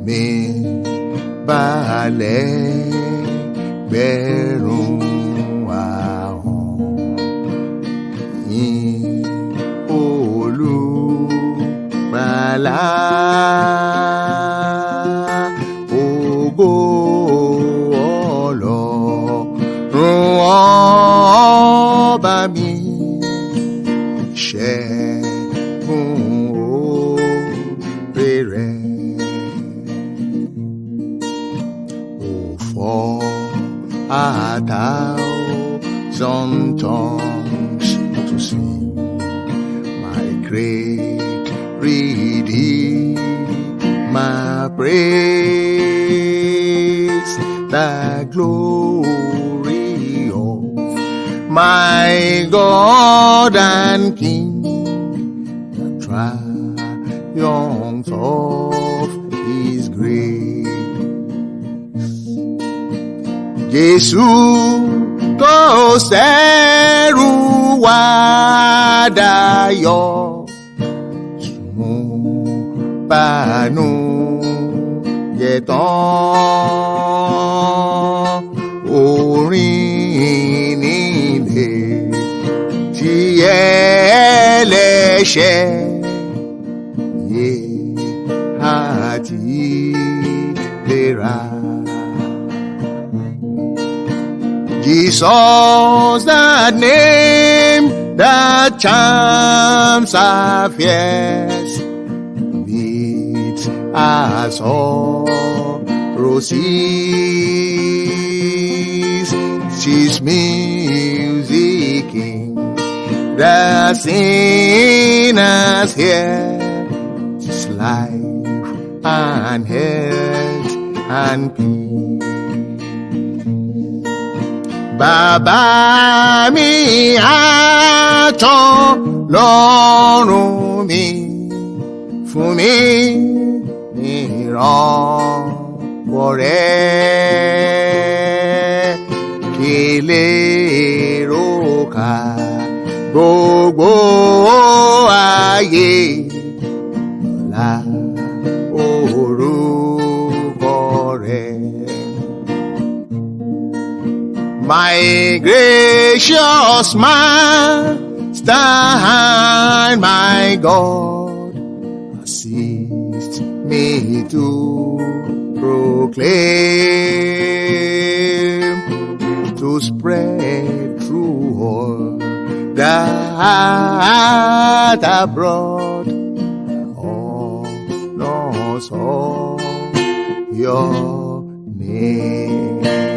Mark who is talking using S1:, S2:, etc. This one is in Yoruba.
S1: mi balẹ̀ gbẹ̀rún ahọn. Yìn Olùgbàlà Ògo Ọlorun Ọba mi, ṣẹ́gun oore rẹ̀. For 1,000 tongues to sing my great Redeemer praise, the glory of my God and King, the triumph of His grace. Jesu tó ṣẹ́rù wá dayọ̀, tún banujẹ tán. Orin nílé tí ẹlẹṣẹ yé àti lera. Jesus, that name that charms our fears, beats our sorrow cease. She's music in the sinners here. She's life and health and peace. Bàbá mi àtọ̀ lọ́rùn mi, fún mi ní ìrànwọ́ rẹ̀, kí lè ròkà gbogbo ayé. Ọla Orukọ Rẹ. My gracious Master and my God, assist me to proclaim, to spread through all the earth abroad, all of your name.